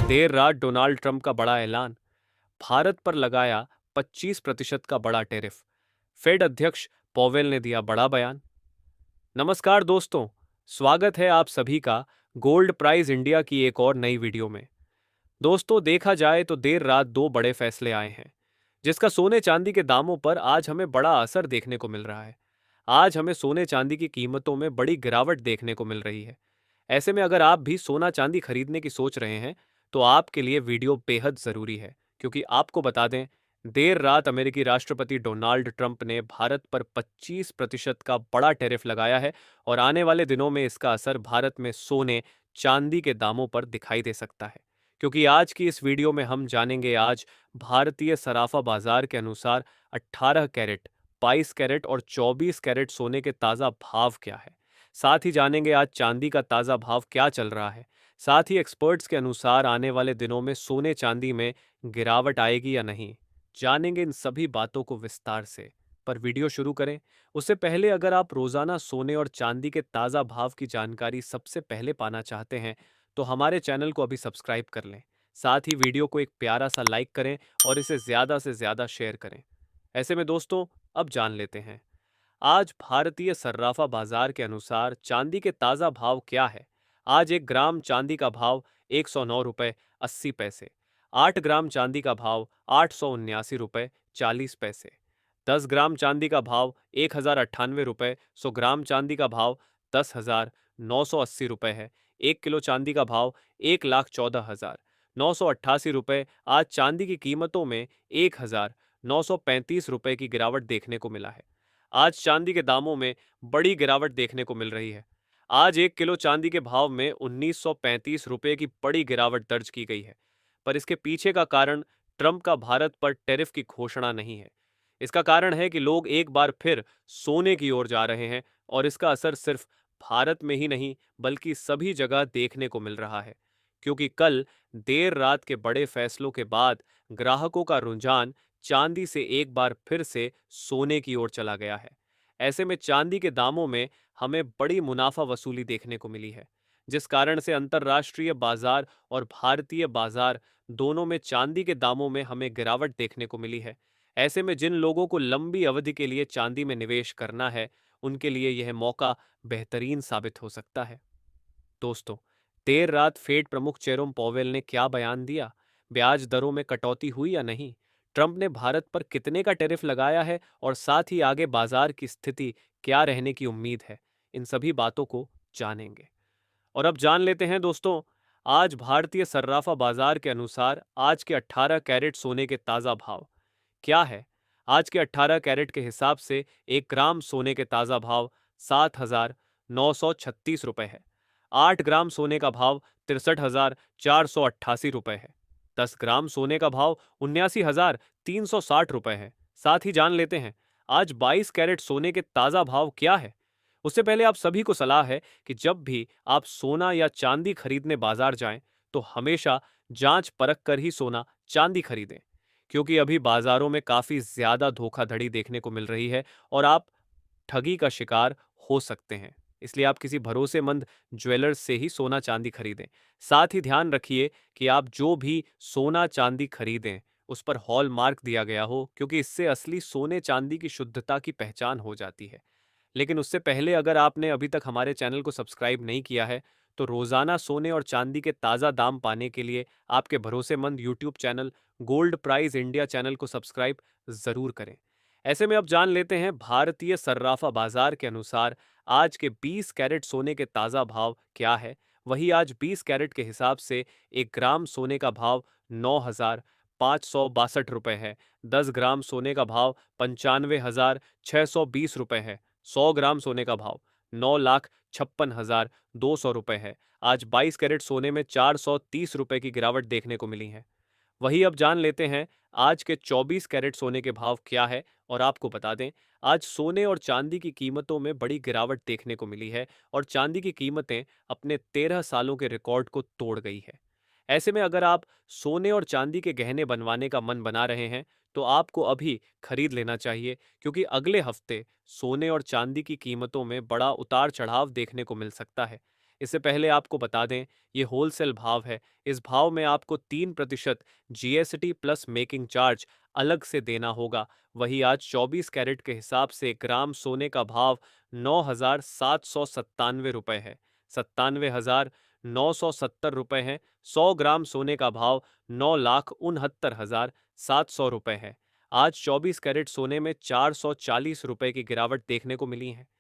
देर रात Donald Trump का बड़ा ऐलान। भारत पर लगाया 25% का बड़ा टेरिफ। फेड अध्यक्ष पॉवेल ने दिया बड़ा बयान। नमस्कार दोस्तों, स्वागत है आप सभी का गोल्ड प्राइज इंडिया की एक और नई वीडियो में। दोस्तों, देखा जाए तो देर रात दो बड़े फैसले आए हैं जिसका सोने चांदी के दामों पर आज हमें बड़ा असर देखने को मिल रहा है। आज हमें सोने चांदी की कीमतों में बड़ी गिरावट देखने को मिल रही है। ऐसे में अगर आप भी सोना चांदी खरीदने की सोच रहे हैं तो आपके लिए वीडियो बेहद ज़रूरी है, क्योंकि आपको बता दें, देर रात अमेरिकी राष्ट्रपति डोनाल्ड ट्रंप ने भारत पर 25% का बड़ा टैरिफ लगाया है और आने वाले दिनों में इसका असर भारत में सोने चांदी के दामों पर दिखाई दे सकता है। क्योंकि आज की इस वीडियो में हम जानेंगे आज भारतीय सराफा बाजार के अनुसार 18 कैरेट, 22 कैरेट और 24 कैरेट सोने के ताज़ा भाव क्या है। साथ ही जानेंगे आज चांदी का ताज़ा भाव क्या चल रहा है। साथ ही एक्सपर्ट्स के अनुसार आने वाले दिनों में सोने चांदी में गिरावट आएगी या नहीं। जानेंगे इन सभी बातों को विस्तार से। पर वीडियो शुरू करें उससे पहले अगर आप रोजाना सोने और चांदी के ताज़ा भाव की जानकारी सबसे पहले पाना चाहते हैं तो हमारे चैनल को अभी सब्सक्राइब कर लें। साथ ही वीडियो को एक प्यारा सा लाइक करें और इसे ज़्यादा से ज़्यादा शेयर करें। ऐसे में दोस्तों, अब जान लेते हैं आज भारतीय सर्राफा बाजार के अनुसार चांदी के ताज़ा भाव क्या है। आज 1 ग्राम चांदी का भाव 109 रुपये 80 पैसे। 8 ग्राम चांदी का भाव 879 रुपये 40 पैसे। 10 ग्राम चांदी का भाव 1098 रुपये। 100 ग्राम चांदी का भाव 10,980 रुपये है। 1 किलो चांदी का भाव 1,14,988 रुपये। आज चांदी की कीमतों में 1,935 रुपये की गिरावट देखने को मिला है। आज चांदी के दामों में बड़ी गिरावट देखने को मिल रही है। आज 1 किलो चांदी के भाव में 1,935 रुपये की बड़ी गिरावट दर्ज की गई है। पर इसके पीछे का कारण ट्रंप का भारत पर टैरिफ की घोषणा नहीं है। इसका कारण है कि लोग एक बार फिर सोने की ओर जा रहे हैं और इसका असर सिर्फ भारत में ही नहीं बल्कि सभी जगह देखने को मिल रहा है। क्योंकि कल देर रात के बड़े फैसलों के बाद ग्राहकों का रुझान चांदी से एक बार फिर से सोने की ओर चला गया है। ऐसे में चांदी के दामों में हमें बड़ी मुनाफा वसूली देखने को मिली है, जिस कारण से अंतर्राष्ट्रीय बाजार और भारतीय बाजार दोनों में चांदी के दामों में हमें गिरावट देखने को मिली है। ऐसे में जिन लोगों को लंबी अवधि के लिए चांदी में निवेश करना है, उनके लिए यह मौका बेहतरीन साबित हो सकता है। दोस्तों, देर रात फेड प्रमुख जेरोम पॉवेल ने क्या बयान दिया? ब्याज दरों में कटौती हुई या नहीं? ट्रंप ने भारत पर कितने का टैरिफ लगाया है और साथ ही आगे बाजार की स्थिति क्या रहने की उम्मीद है? इन सभी बातों को जानेंगे। और अब जान लेते हैं दोस्तों, आज भारतीय सर्राफा बाजार के अनुसार आज के 18 कैरेट सोने के ताज़ा भाव क्या है। आज के 18 कैरेट के हिसाब से 1 ग्राम सोने के ताज़ा भाव 7,936 रुपये है। 8 ग्राम सोने का भाव 63,488 रुपये है। 10 ग्राम सोने का भाव 79,360 रुपये है। साथ ही जान लेते हैं आज 22 कैरेट सोने के ताज़ा भाव क्या है। उससे पहले आप सभी को सलाह है कि जब भी आप सोना या चांदी खरीदने बाजार जाएं तो हमेशा जांच परख कर ही सोना चांदी खरीदें, क्योंकि अभी बाजारों में काफ़ी ज़्यादा धोखाधड़ी देखने को मिल रही है और आप ठगी का शिकार हो सकते हैं। इसलिए आप किसी भरोसेमंद ज्वेलर्स से ही सोना चांदी खरीदें। साथ ही ध्यान रखिए कि आप जो भी सोना चांदी खरीदें उस पर हॉल मार्क दिया गया हो, क्योंकि इससे असली सोने चांदी की शुद्धता की पहचान हो जाती है। लेकिन उससे पहले अगर आपने अभी तक हमारे चैनल को सब्सक्राइब नहीं किया है तो रोज़ाना सोने और चांदी के ताज़ा दाम पाने के लिए आपके भरोसेमंद YouTube channel Gold Prize India channel को सब्सक्राइब ज़रूर करें। ऐसे में अब जान लेते हैं भारतीय सर्राफा बाजार के अनुसार आज के 20 कैरेट सोने के ताज़ा भाव क्या है। वही आज 20 कैरेट के हिसाब से 1 ग्राम सोने का भाव 9,562 रुपये है। 10 ग्राम सोने का भाव 95,620 रुपये है। 100 ग्राम सोने का भाव 9,56,200 रुपये है। आज 22 कैरेट सोने में 430 रुपये की गिरावट देखने को मिली है। वही अब जान लेते हैं आज के 24 कैरेट सोने के भाव क्या है। और आपको बता दें, आज सोने और चांदी की कीमतों में बड़ी गिरावट देखने को मिली है और चांदी की कीमतें अपने 13 सालों के रिकॉर्ड को तोड़ गई है। ऐसे में अगर आप सोने और चांदी के गहने बनवाने का मन बना रहे हैं तो आपको अभी खरीद लेना चाहिए, क्योंकि अगले हफ्ते सोने और चांदी की कीमतों में बड़ा उतार चढ़ाव देखने को मिल सकता है। इससे पहले आपको बता दें, ये होलसेल भाव है। इस भाव में आपको 3% जीएसटी प्लस मेकिंग चार्ज अलग से देना होगा। वहीं आज 24 कैरेट के हिसाब से ग्राम सोने का भाव 9,797 रुपये है। 97,970 रुपये है। 100 ग्राम सोने का भाव 9,69,700 रुपये है। आज 24 कैरेट सोने में 440 रुपये की गिरावट देखने को मिली है।